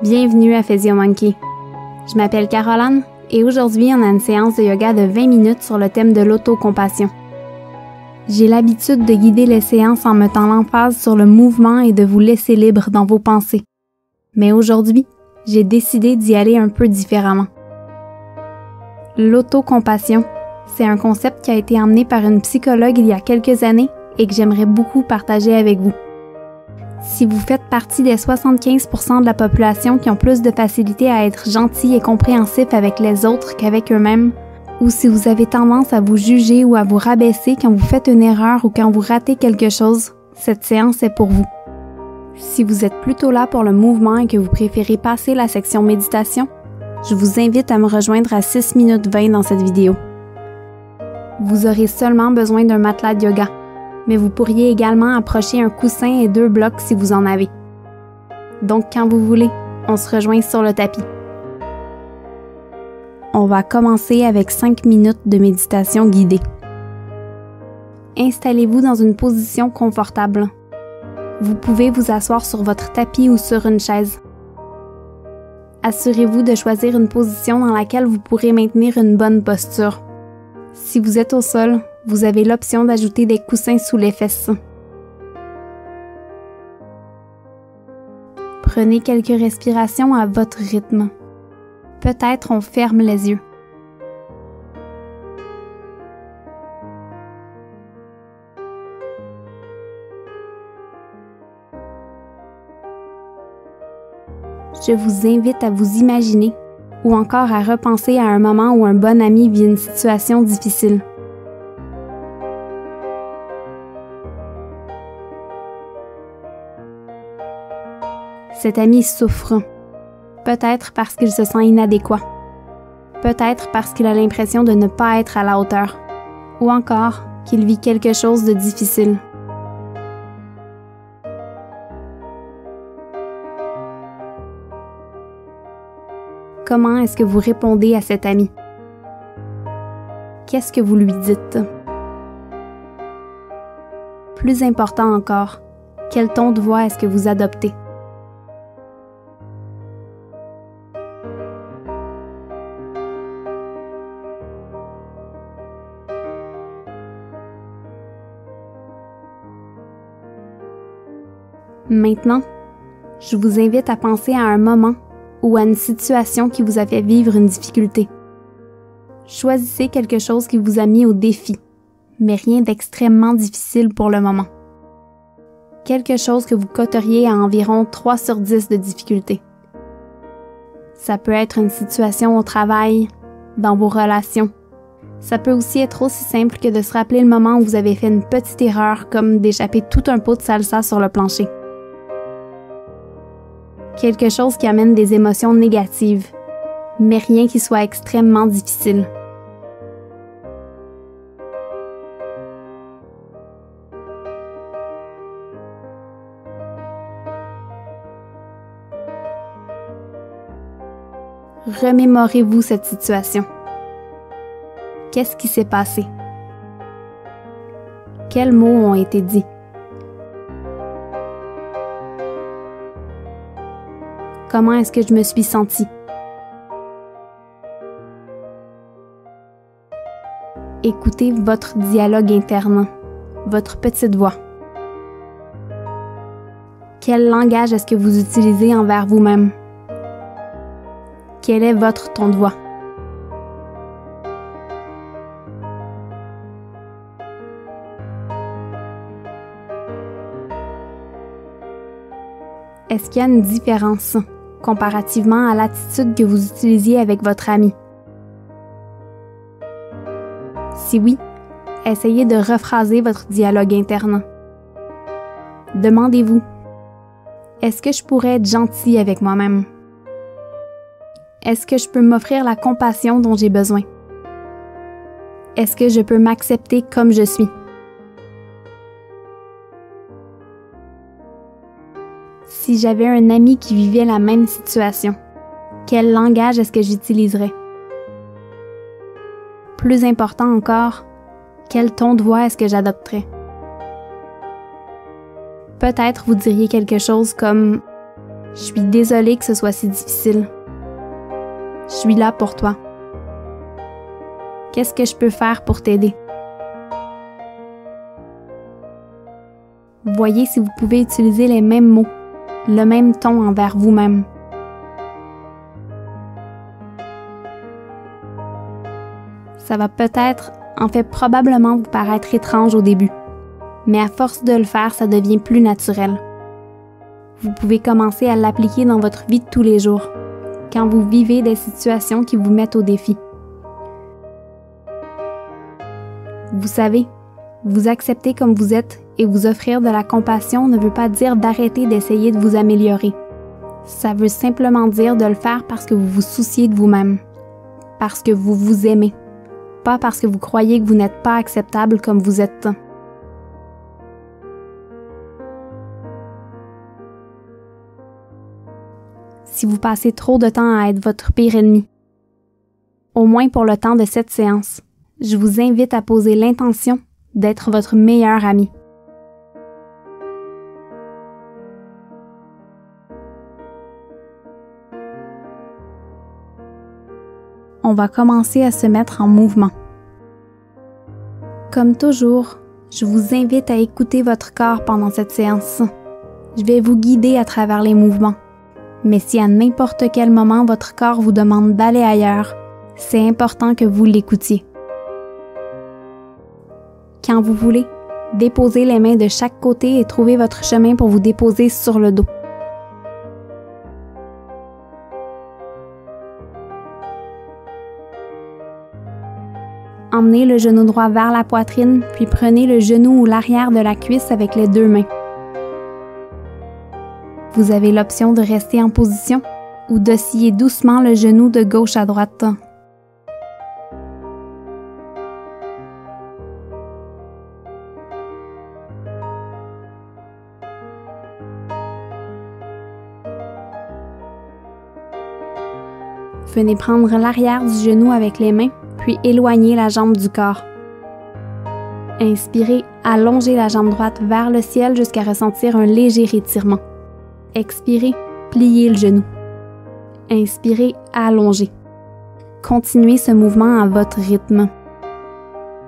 Bienvenue à Physiomonkey. Je m'appelle Caroline et aujourd'hui on a une séance de yoga de 20 minutes sur le thème de l'autocompassion. J'ai l'habitude de guider les séances en mettant l'emphase sur le mouvement et de vous laisser libre dans vos pensées. Mais aujourd'hui, j'ai décidé d'y aller un peu différemment. L'autocompassion, c'est un concept qui a été emmené par une psychologue il y a quelques années et que j'aimerais beaucoup partager avec vous. Si vous faites partie des 75% de la population qui ont plus de facilité à être gentils et compréhensifs avec les autres qu'avec eux-mêmes, ou si vous avez tendance à vous juger ou à vous rabaisser quand vous faites une erreur ou quand vous ratez quelque chose, cette séance est pour vous. Si vous êtes plutôt là pour le mouvement et que vous préférez passer la section méditation, je vous invite à me rejoindre à 6 minutes 20 dans cette vidéo. Vous aurez seulement besoin d'un matelas de yoga, mais vous pourriez également approcher un coussin et 2 blocs si vous en avez. Donc quand vous voulez, on se rejoint sur le tapis. On va commencer avec 5 minutes de méditation guidée. Installez-vous dans une position confortable. Vous pouvez vous asseoir sur votre tapis ou sur une chaise. Assurez-vous de choisir une position dans laquelle vous pourrez maintenir une bonne posture. Si vous êtes au sol, vous avez l'option d'ajouter des coussins sous les fesses. Prenez quelques respirations à votre rythme. Peut-être on ferme les yeux. Je vous invite à vous imaginer ou encore à repenser à un moment où un bon ami vit une situation difficile. Cet ami souffre, peut-être parce qu'il se sent inadéquat, peut-être parce qu'il a l'impression de ne pas être à la hauteur, ou encore qu'il vit quelque chose de difficile. Comment est-ce que vous répondez à cet ami? Qu'est-ce que vous lui dites? Plus important encore, quel ton de voix est-ce que vous adoptez? Maintenant, je vous invite à penser à un moment ou à une situation qui vous a fait vivre une difficulté. Choisissez quelque chose qui vous a mis au défi, mais rien d'extrêmement difficile pour le moment. Quelque chose que vous coteriez à environ 3 sur 10 de difficulté. Ça peut être une situation au travail, dans vos relations. Ça peut aussi être aussi simple que de se rappeler le moment où vous avez fait une petite erreur, comme d'échapper tout un pot de salsa sur le plancher. Quelque chose qui amène des émotions négatives, mais rien qui soit extrêmement difficile. Remémorez-vous cette situation. Qu'est-ce qui s'est passé? Quels mots ont été dits? Comment est-ce que je me suis sentie? Écoutez votre dialogue interne, votre petite voix. Quel langage est-ce que vous utilisez envers vous-même? Quel est votre ton de voix? Est-ce qu'il y a une différence comparativement à l'attitude que vous utilisiez avec votre ami? Si oui, essayez de rephraser votre dialogue interne. Demandez-vous, est-ce que je pourrais être gentil avec moi-même? Est-ce que je peux m'offrir la compassion dont j'ai besoin? Est-ce que je peux m'accepter comme je suis? Si j'avais un ami qui vivait la même situation, quel langage est-ce que j'utiliserais? Plus important encore, quel ton de voix est-ce que j'adopterais? Peut-être vous diriez quelque chose comme Je suis désolée que ce soit si difficile. Je suis là pour toi. Qu'est-ce que je peux faire pour t'aider? Voyez si vous pouvez utiliser les mêmes mots, le même ton envers vous-même. Ça va peut-être, en fait probablement vous paraître étrange au début, mais à force de le faire, ça devient plus naturel. Vous pouvez commencer à l'appliquer dans votre vie de tous les jours, quand vous vivez des situations qui vous mettent au défi. Vous savez, vous accepter comme vous êtes et vous offrir de la compassion ne veut pas dire d'arrêter d'essayer de vous améliorer. Ça veut simplement dire de le faire parce que vous vous souciez de vous-même, parce que vous vous aimez, pas parce que vous croyez que vous n'êtes pas acceptable comme vous êtes. Si vous passez trop de temps à être votre pire ennemi, au moins pour le temps de cette séance, je vous invite à poser l'intention d'être votre meilleur ami. On va commencer à se mettre en mouvement. Comme toujours, je vous invite à écouter votre corps pendant cette séance. Je vais vous guider à travers les mouvements. Mais si à n'importe quel moment votre corps vous demande d'aller ailleurs, c'est important que vous l'écoutiez. Quand vous voulez, déposez les mains de chaque côté et trouvez votre chemin pour vous déposer sur le dos. Emmenez le genou droit vers la poitrine, puis prenez le genou ou l'arrière de la cuisse avec les deux mains. Vous avez l'option de rester en position ou d'osciller doucement le genou de gauche à droite. Venez prendre l'arrière du genou avec les mains, puis éloignez la jambe du corps. Inspirez, allongez la jambe droite vers le ciel jusqu'à ressentir un léger étirement. Expirez, pliez le genou. Inspirez, allongez. Continuez ce mouvement à votre rythme.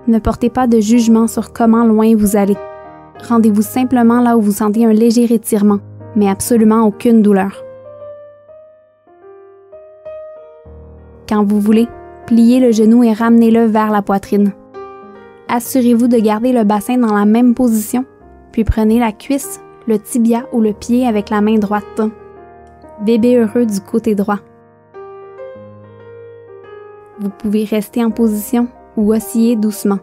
Ne portez pas de jugement sur comment loin vous allez. Rendez-vous simplement là où vous sentez un léger étirement, mais absolument aucune douleur. Quand vous voulez, pliez le genou et ramenez-le vers la poitrine. Assurez-vous de garder le bassin dans la même position, puis prenez la cuisse, le tibia ou le pied avec la main droite. Bébé heureux du côté droit. Vous pouvez rester en position ou osciller doucement.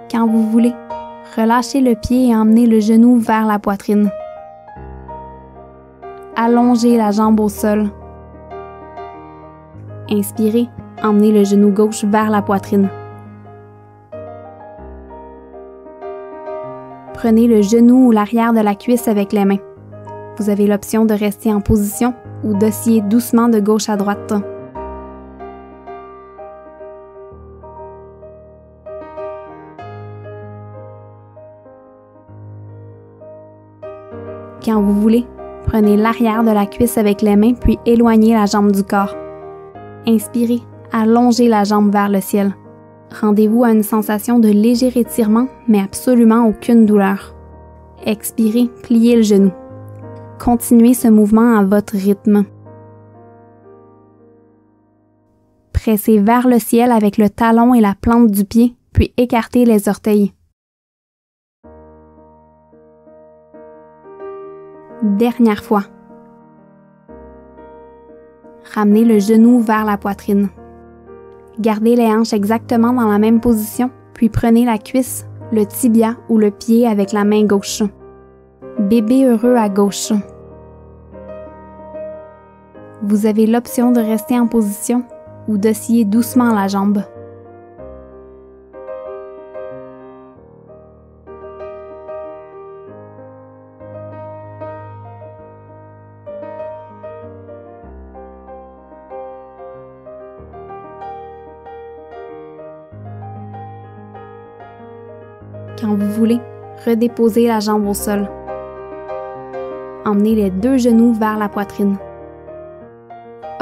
Quand vous voulez, relâchez le pied et emmenez le genou vers la poitrine. Allongez la jambe au sol. Inspirez, emmenez le genou gauche vers la poitrine. Prenez le genou ou l'arrière de la cuisse avec les mains. Vous avez l'option de rester en position ou d'osciller doucement de gauche à droite. Quand vous voulez, prenez l'arrière de la cuisse avec les mains puis éloignez la jambe du corps. Inspirez, allongez la jambe vers le ciel. Rendez-vous à une sensation de léger étirement, mais absolument aucune douleur. Expirez, pliez le genou. Continuez ce mouvement à votre rythme. Pressez vers le ciel avec le talon et la plante du pied, puis écartez les orteils. Dernière fois. Ramenez le genou vers la poitrine. Gardez les hanches exactement dans la même position, puis prenez la cuisse, le tibia ou le pied avec la main gauche. Bébé heureux à gauche. Vous avez l'option de rester en position ou d'osciller doucement la jambe. Quand vous voulez, redéposez la jambe au sol. Emmenez les 2 genoux vers la poitrine.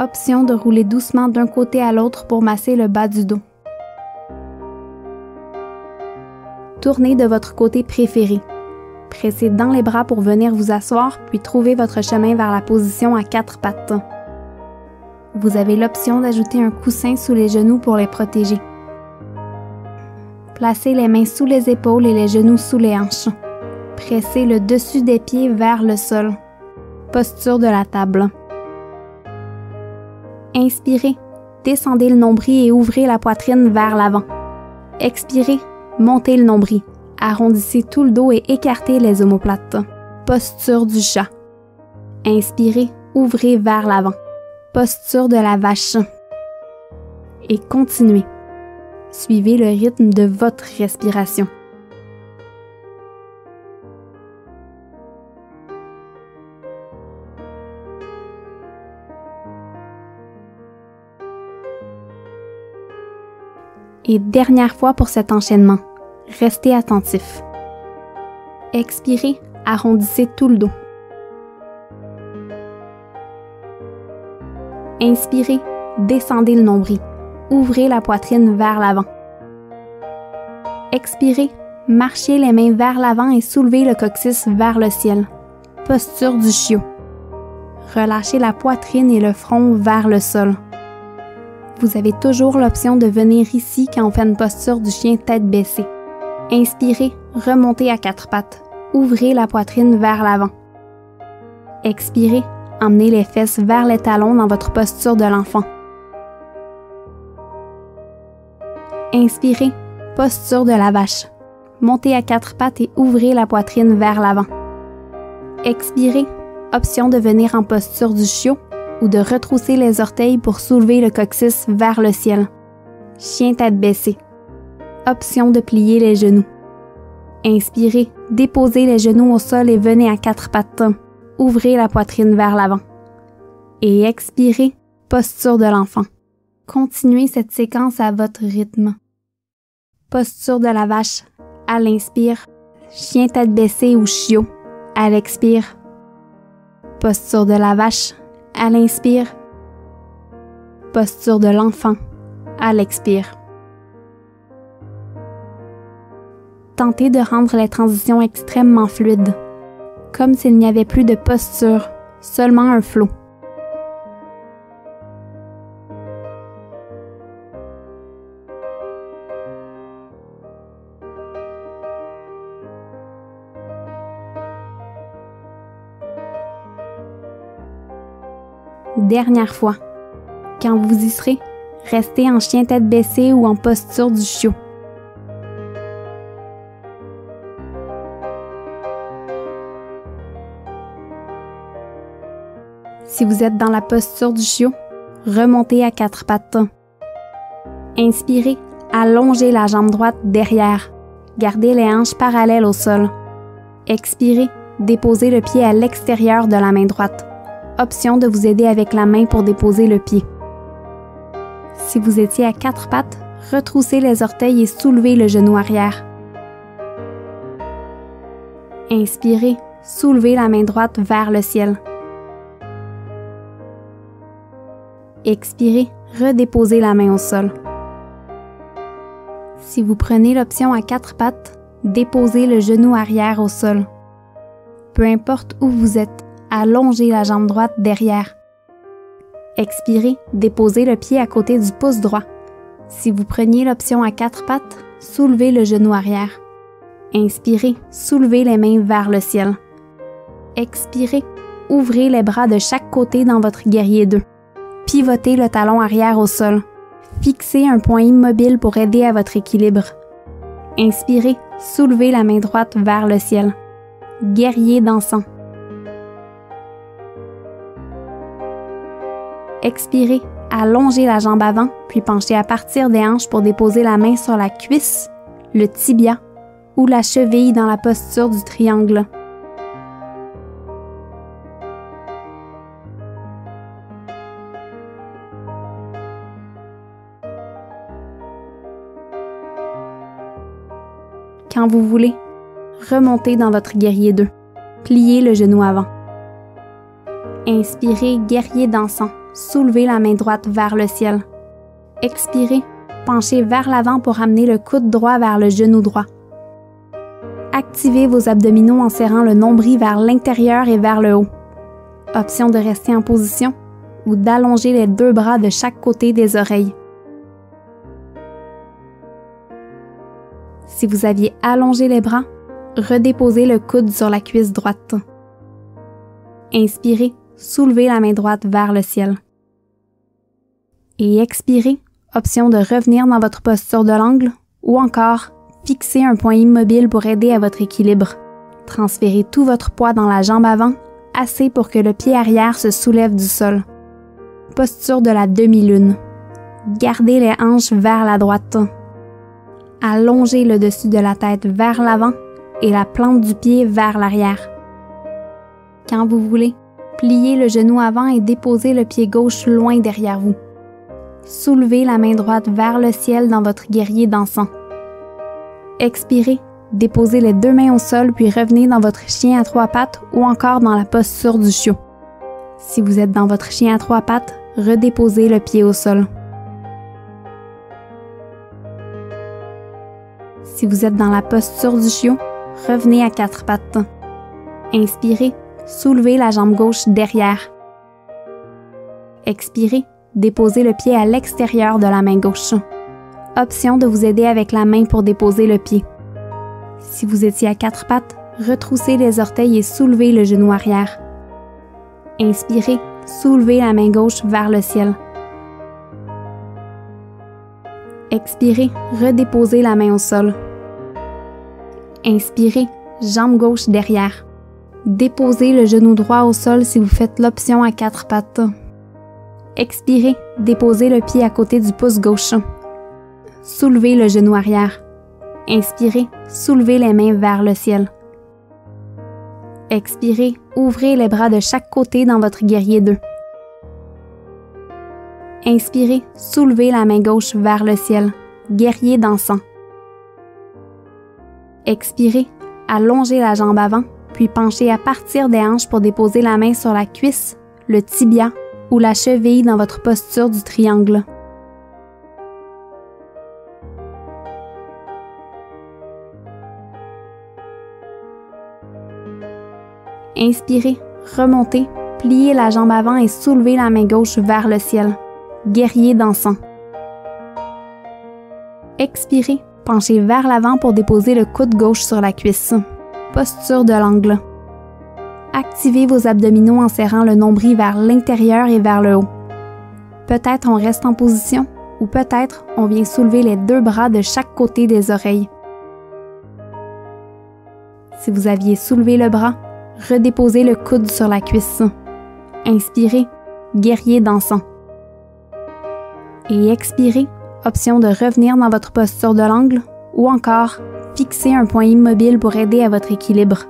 Option de rouler doucement d'un côté à l'autre pour masser le bas du dos. Tournez de votre côté préféré. Pressez dans les bras pour venir vous asseoir, puis trouvez votre chemin vers la position à 4 pattes. Vous avez l'option d'ajouter un coussin sous les genoux pour les protéger. Placez les mains sous les épaules et les genoux sous les hanches. Pressez le dessus des pieds vers le sol. Posture de la table. Inspirez, descendez le nombril et ouvrez la poitrine vers l'avant. Expirez, montez le nombril. Arrondissez tout le dos et écartez les omoplates. Posture du chat. Inspirez, ouvrez vers l'avant. Posture de la vache. Et continuez. Suivez le rythme de votre respiration. Et dernière fois pour cet enchaînement. Restez attentif. Expirez, arrondissez tout le dos. Inspirez, descendez le nombril. Ouvrez la poitrine vers l'avant. Expirez, marchez les mains vers l'avant et soulevez le coccyx vers le ciel. Posture du chiot. Relâchez la poitrine et le front vers le sol. Vous avez toujours l'option de venir ici quand on fait une posture du chien tête baissée. Inspirez, remontez à 4 pattes. Ouvrez la poitrine vers l'avant. Expirez, emmenez les fesses vers les talons dans votre posture de l'enfant. Inspirez, posture de la vache. Montez à 4 pattes et ouvrez la poitrine vers l'avant. Expirez, option de venir en posture du chiot ou de retrousser les orteils pour soulever le coccyx vers le ciel. Chien tête baissée. Option de plier les genoux. Inspirez, déposez les genoux au sol et venez à 4 pattes. Ouvrez la poitrine vers l'avant. Et expirez, posture de l'enfant. Continuez cette séquence à votre rythme. Posture de la vache, à l'inspire. Chien tête baissée ou chiot, à l'expire. Posture de la vache, à l'inspire. Posture de l'enfant, à l'expire. Tentez de rendre les transitions extrêmement fluides, comme s'il n'y avait plus de posture, seulement un flot. Dernière fois. Quand vous y serez, restez en chien tête baissée ou en posture du chiot. Si vous êtes dans la posture du chiot, remontez à 4 pattes. Inspirez, allongez la jambe droite derrière. Gardez les hanches parallèles au sol. Expirez, déposez le pied à l'extérieur de la main droite. Option de vous aider avec la main pour déposer le pied. Si vous étiez à 4 pattes, retroussez les orteils et soulevez le genou arrière. Inspirez, soulevez la main droite vers le ciel. Expirez, redéposez la main au sol. Si vous prenez l'option à 4 pattes, déposez le genou arrière au sol. Peu importe où vous êtes, allongez la jambe droite derrière. Expirez, déposez le pied à côté du pouce droit. Si vous preniez l'option à 4 pattes, soulevez le genou arrière. Inspirez, soulevez les mains vers le ciel. Expirez, ouvrez les bras de chaque côté dans votre guerrier 2. Pivotez le talon arrière au sol. Fixez un point immobile pour aider à votre équilibre. Inspirez, soulevez la main droite vers le ciel. Guerrier dansant. Expirez, allongez la jambe avant, puis penchez à partir des hanches pour déposer la main sur la cuisse, le tibia ou la cheville dans la posture du triangle. Quand vous voulez, remontez dans votre guerrier 2. Pliez le genou avant. Inspirez, guerrier dansant. Soulevez la main droite vers le ciel. Expirez, penchez vers l'avant pour amener le coude droit vers le genou droit. Activez vos abdominaux en serrant le nombril vers l'intérieur et vers le haut. Option de rester en position ou d'allonger les 2 bras de chaque côté des oreilles. Si vous aviez allongé les bras, redéposez le coude sur la cuisse droite. Inspirez, soulevez la main droite vers le ciel. Et expirez, option de revenir dans votre posture de l'angle ou encore fixez un point immobile pour aider à votre équilibre. Transférez tout votre poids dans la jambe avant, assez pour que le pied arrière se soulève du sol. Posture de la demi-lune. Gardez les hanches vers la droite. Allongez le dessus de la tête vers l'avant et la plante du pied vers l'arrière. Quand vous voulez, pliez le genou avant et déposez le pied gauche loin derrière vous. Soulevez la main droite vers le ciel dans votre guerrier dansant. Expirez, déposez les 2 mains au sol puis revenez dans votre chien à 3 pattes ou encore dans la posture du chiot. Si vous êtes dans votre chien à 3 pattes, redéposez le pied au sol. Si vous êtes dans la posture du chiot, revenez à 4 pattes. Inspirez, soulevez la jambe gauche derrière. Expirez, déposez le pied à l'extérieur de la main gauche. Option de vous aider avec la main pour déposer le pied. Si vous étiez à 4 pattes, retroussez les orteils et soulevez le genou arrière. Inspirez, soulevez la main gauche vers le ciel. Expirez, redéposez la main au sol. Inspirez, jambe gauche derrière. Déposez le genou droit au sol si vous faites l'option à 4 pattes. Expirez, déposez le pied à côté du pouce gauche. Soulevez le genou arrière. Inspirez, soulevez les mains vers le ciel. Expirez, ouvrez les bras de chaque côté dans votre guerrier 2. Inspirez, soulevez la main gauche vers le ciel, guerrier dansant. Expirez, allongez la jambe avant, puis penchez à partir des hanches pour déposer la main sur la cuisse, le tibia ou la cheville dans votre posture du triangle. Inspirez, remontez, pliez la jambe avant et soulevez la main gauche vers le ciel. Guerrier dansant. Expirez, penchez vers l'avant pour déposer le coude gauche sur la cuisse. Posture de l'angle. Activez vos abdominaux en serrant le nombril vers l'intérieur et vers le haut. Peut-être on reste en position ou peut-être on vient soulever les 2 bras de chaque côté des oreilles. Si vous aviez soulevé le bras, redéposez le coude sur la cuisse. Inspirez, guerrier dansant. Et expirez, option de revenir dans votre posture de l'angle ou encore fixez un point immobile pour aider à votre équilibre.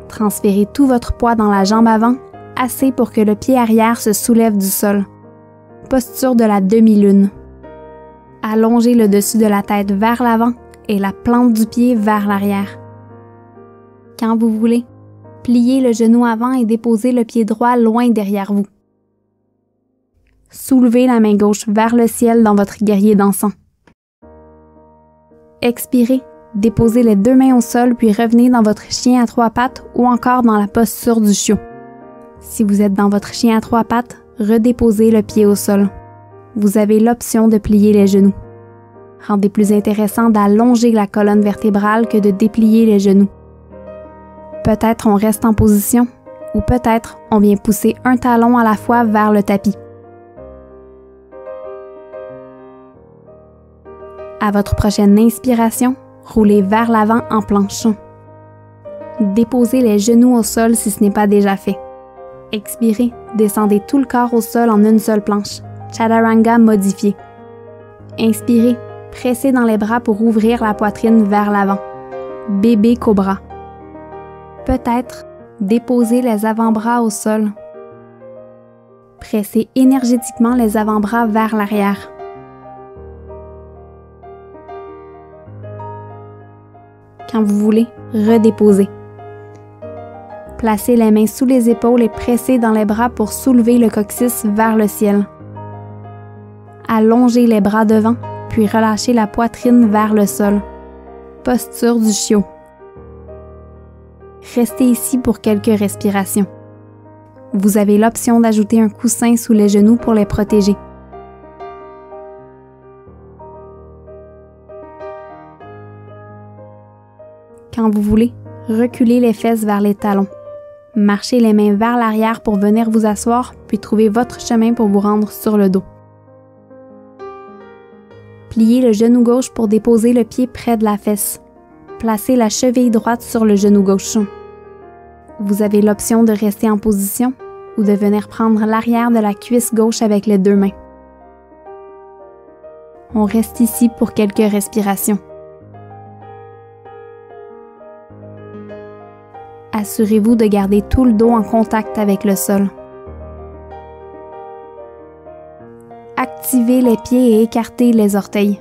Transférez tout votre poids dans la jambe avant, assez pour que le pied arrière se soulève du sol. Posture de la demi-lune. Allongez le dessus de la tête vers l'avant et la plante du pied vers l'arrière. Quand vous voulez, pliez le genou avant et déposez le pied droit loin derrière vous. Soulevez la main gauche vers le ciel dans votre guerrier dansant. Expirez, déposez les 2 mains au sol puis revenez dans votre chien à 3 pattes ou encore dans la posture du chiot. Si vous êtes dans votre chien à 3 pattes, redéposez le pied au sol. Vous avez l'option de plier les genoux. Rendez plus intéressant d'allonger la colonne vertébrale que de déplier les genoux. Peut-être on reste en position ou peut-être on vient pousser un talon à la fois vers le tapis. À votre prochaine inspiration, roulez vers l'avant en planche. Déposez les genoux au sol si ce n'est pas déjà fait. Expirez, descendez tout le corps au sol en une seule planche. Chaturanga modifié. Inspirez, pressez dans les bras pour ouvrir la poitrine vers l'avant. Bébé cobra. Peut-être déposez les avant-bras au sol. Pressez énergétiquement les avant-bras vers l'arrière. Quand vous voulez, redéposez. Placez les mains sous les épaules et pressez dans les bras pour soulever le coccyx vers le ciel. Allongez les bras devant, puis relâchez la poitrine vers le sol. Posture du chiot. Restez ici pour quelques respirations. Vous avez l'option d'ajouter un coussin sous les genoux pour les protéger. Quand vous voulez, reculez les fesses vers les talons. Marchez les mains vers l'arrière pour venir vous asseoir, puis trouvez votre chemin pour vous rendre sur le dos. Pliez le genou gauche pour déposer le pied près de la fesse. Placez la cheville droite sur le genou gauche. Vous avez l'option de rester en position ou de venir prendre l'arrière de la cuisse gauche avec les deux mains. On reste ici pour quelques respirations. Assurez-vous de garder tout le dos en contact avec le sol. Activez les pieds et écartez les orteils.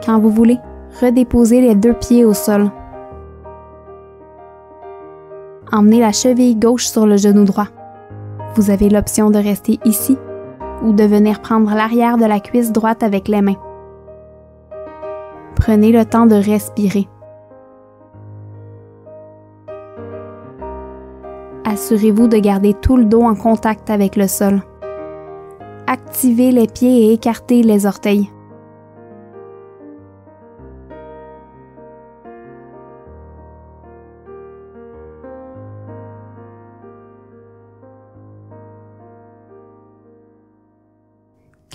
Quand vous voulez, redéposez les deux pieds au sol. Emmenez la cheville gauche sur le genou droit. Vous avez l'option de rester ici ou de venir prendre l'arrière de la cuisse droite avec les mains. Prenez le temps de respirer. Assurez-vous de garder tout le dos en contact avec le sol. Activez les pieds et écartez les orteils.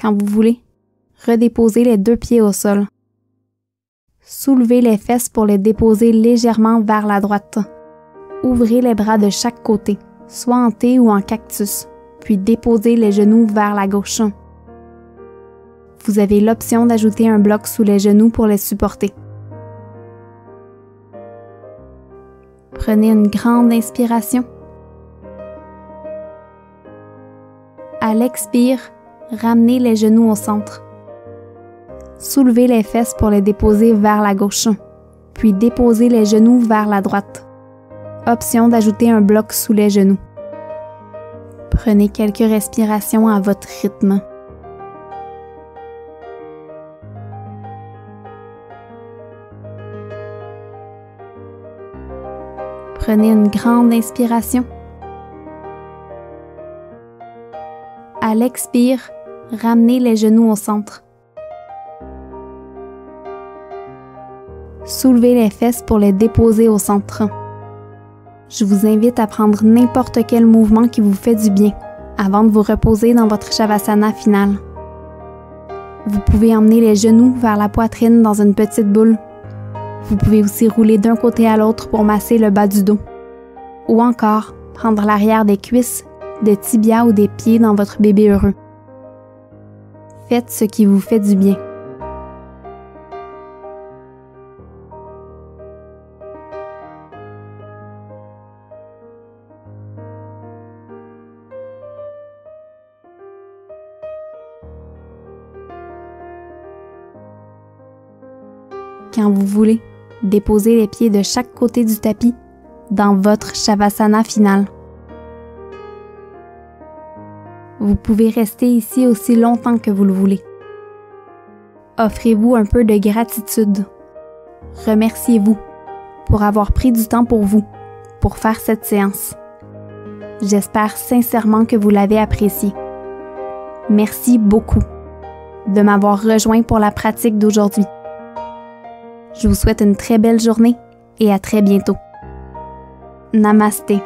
Quand vous voulez, redéposez les deux pieds au sol. Soulevez les fesses pour les déposer légèrement vers la droite. Ouvrez les bras de chaque côté, soit en T ou en cactus, puis déposez les genoux vers la gauche. Vous avez l'option d'ajouter un bloc sous les genoux pour les supporter. Prenez une grande inspiration. À l'expire, ramenez les genoux au centre. Soulevez les fesses pour les déposer vers la gauche, puis déposez les genoux vers la droite. Option d'ajouter un bloc sous les genoux. Prenez quelques respirations à votre rythme. Prenez une grande inspiration. À l'expire, ramenez les genoux au centre. Soulevez les fesses pour les déposer au centre. Je vous invite à prendre n'importe quel mouvement qui vous fait du bien avant de vous reposer dans votre Shavasana finale. Vous pouvez emmener les genoux vers la poitrine dans une petite boule. Vous pouvez aussi rouler d'un côté à l'autre pour masser le bas du dos. Ou encore, prendre l'arrière des cuisses, des tibias ou des pieds dans votre bébé heureux. Faites ce qui vous fait du bien. Quand vous voulez, déposez les pieds de chaque côté du tapis dans votre Shavasana finale. Vous pouvez rester ici aussi longtemps que vous le voulez. Offrez-vous un peu de gratitude. Remerciez-vous pour avoir pris du temps pour vous, pour faire cette séance. J'espère sincèrement que vous l'avez apprécié. Merci beaucoup de m'avoir rejoint pour la pratique d'aujourd'hui. Je vous souhaite une très belle journée et à très bientôt. Namasté.